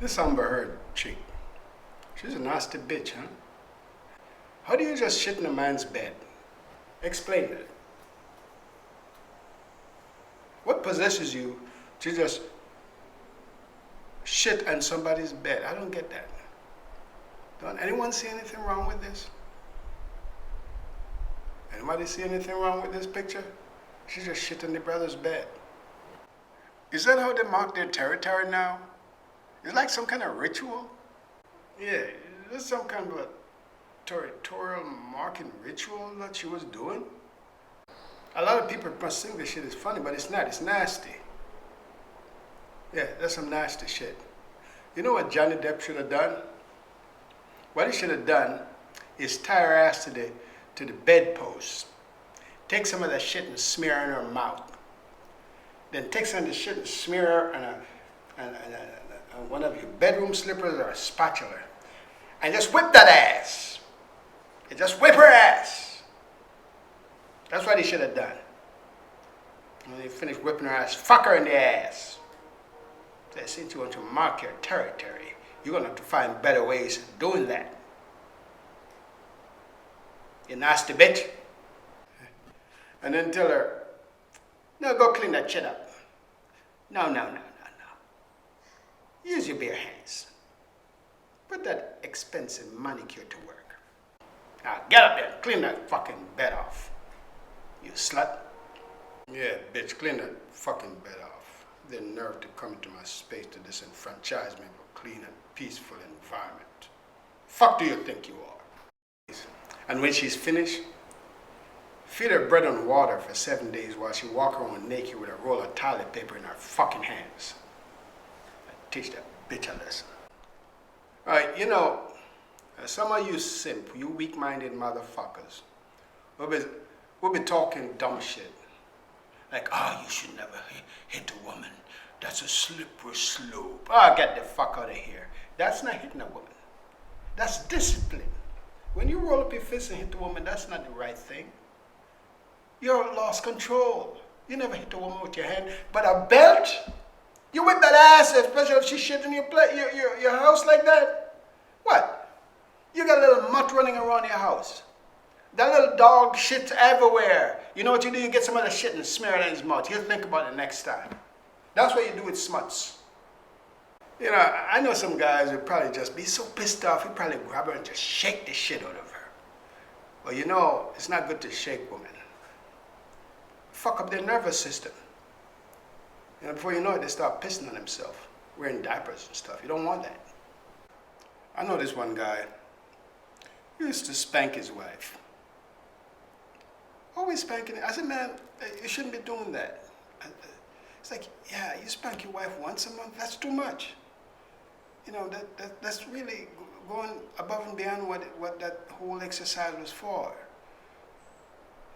This Amber Heard chick, she's a nasty bitch, huh? How do you just shit in a man's bed? Explain that. What possesses you to just shit in somebody's bed? I don't get that. Don't anyone see anything wrong with this? Anybody see anything wrong with this picture? She just shit in the brother's bed. Is that how they mark their territory now? It's like some kind of ritual? Yeah, is some kind of a territorial marking ritual that she was doing? A lot of people must think this shit is funny, but it's not. It's nasty. Yeah, that's some nasty shit. You know what Johnny Depp should have done? What he should have done is tie her ass to the bedpost. Take some of that shit and smear her in her mouth. Then take some of the shit and smear her on one of your bedroom slippers or a spatula. And just whip that ass. And just whip her ass. That's what he should have done. When he finished whipping her ass, fuck her in the ass. So since you want to mark your territory, you're going to have to find better ways of doing that. You nasty bitch. And then tell her, no, go clean that shit up. No. Use your bare hands. Put that expensive manicure to work. Now get up there and clean that fucking bed off. You slut. Yeah, bitch, clean that fucking bed off. The nerve to come into my space to disenfranchise me for a clean and peaceful environment. Fuck do you think you are? And when she's finished, feed her bread and water for 7 days while she walks around naked with a roll of toilet paper in her fucking hands. Teach that bitch a lesson. Alright, you know, some of you simp, you weak-minded motherfuckers, we'll be talking dumb shit. Like, you should never hit a woman. That's a slippery slope. Get the fuck out of here. That's not hitting a woman. That's discipline. When you roll up your fist and hit a woman, that's not the right thing. You're lost control. You never hit a woman with your hand. But a belt? You whip that ass, especially if she's shit in your house like that? What? You got a little mutt running around your house. That little dog shits everywhere. You know what you do? You get some of that shit and smear it in his mouth. He'll think about it next time. That's what you do with smuts. You know, I know some guys would probably just be so pissed off, he'd probably grab her and just shake the shit out of her. Well, you know, it's not good to shake women. Fuck up their nervous system. You know, before you know it, they start pissing on themselves, wearing diapers and stuff. You don't want that. I know this one guy. He used to spank his wife. Always spanking her. I said, man, you shouldn't be doing that. It's like, yeah, you spank your wife once a month, that's too much. You know, that's really going above and beyond what that whole exercise was for.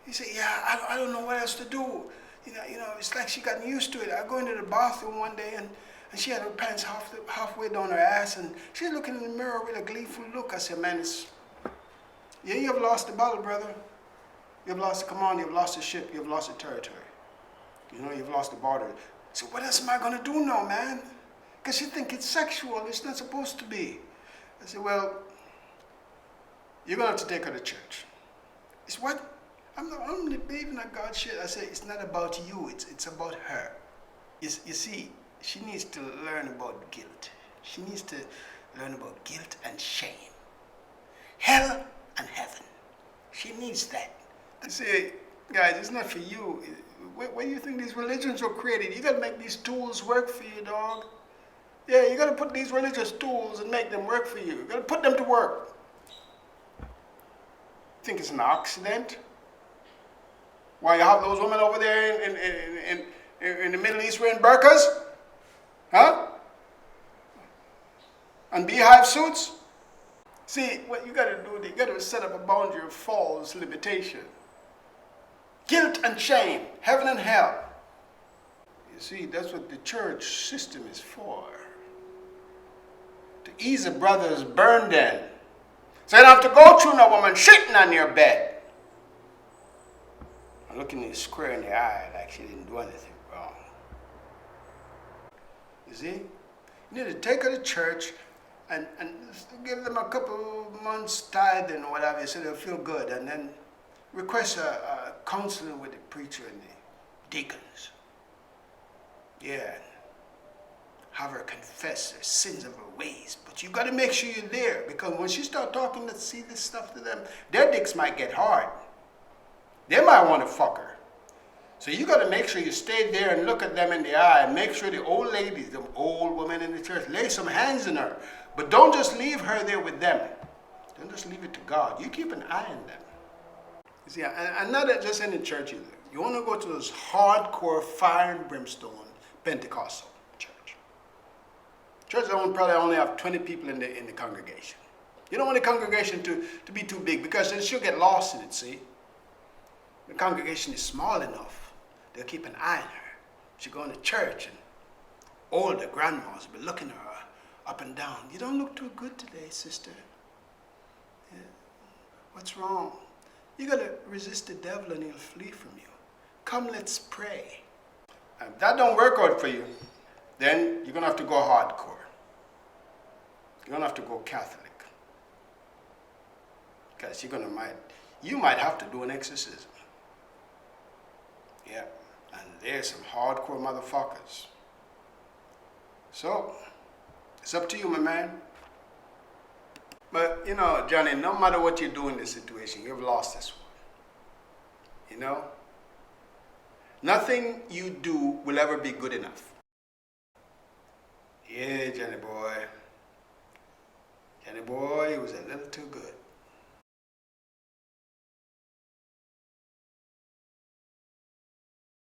He said, yeah, I don't know what else to do. You know, it's like she got used to it. I go into the bathroom one day and she had her pants halfway down her ass and she's looking in the mirror with a gleeful look. I said, man, you have lost the battle, brother. You've lost the command, you've lost the ship, you've lost the territory. You know, you've lost the border. So what else am I going to do now, man? Because you think it's sexual, it's not supposed to be. I said, well, you're going to have to take her to church. It's what? I'm only believing that God shit. I said, it's not about you, it's about her. You see, she needs to learn about guilt. She needs to learn about guilt and shame. Hell and heaven. She needs that. I say, guys, it's not for you. Where do you think these religions were created? You gotta make these tools work for you, dog. Yeah, you gotta put these religious tools and make them work for you. You gotta put them to work. Think it's an accident? Why you have those women over there in the Middle East wearing burqas? Huh? And beehive suits? See, what you gotta do, you gotta set up a boundary of false limitation. Guilt and shame, heaven and hell. You see, that's what the church system is for. To ease a brother's burden. So you don't have to go through no woman shitting on your bed. And looking you square in the eye like she didn't do anything wrong. You see? You need to take her to church and give them a couple months tithe and whatever so they'll feel good. And then request a counseling with the preacher and the deacons. Yeah. Have her confess her sins of her ways. But you got to make sure you're there, because when she start talking to see this stuff to them, their dicks might get hard. They might want to fuck her. So you got to make sure you stay there and look at them in the eye and make sure the old ladies, the old women in the church, lay some hands on her. But don't just leave her there with them. Don't just leave it to God. You keep an eye on them. You see, and not just in the church either. You want to go to those hardcore fire and brimstone Pentecostal church. Church that probably only have 20 people in the congregation. You don't want the congregation to be too big, because then she'll get lost in it, see? The congregation is small enough. They'll keep an eye on her. She'll go into church and older grandmas will be looking at her up and down. You don't look too good today, sister. Yeah. What's wrong? You got to resist the devil and he'll flee from you. Come, let's pray. And if that don't work out for you, then you're going to have to go hardcore. You're going to have to go Catholic. Because you might have to do an exorcism. Yeah, and there's some hardcore motherfuckers. So, it's up to you, my man. But, you know, Johnny, no matter what you do in this situation, you've lost this one. You know? Nothing you do will ever be good enough. Yeah, Johnny boy. Johnny boy, he was a little too good.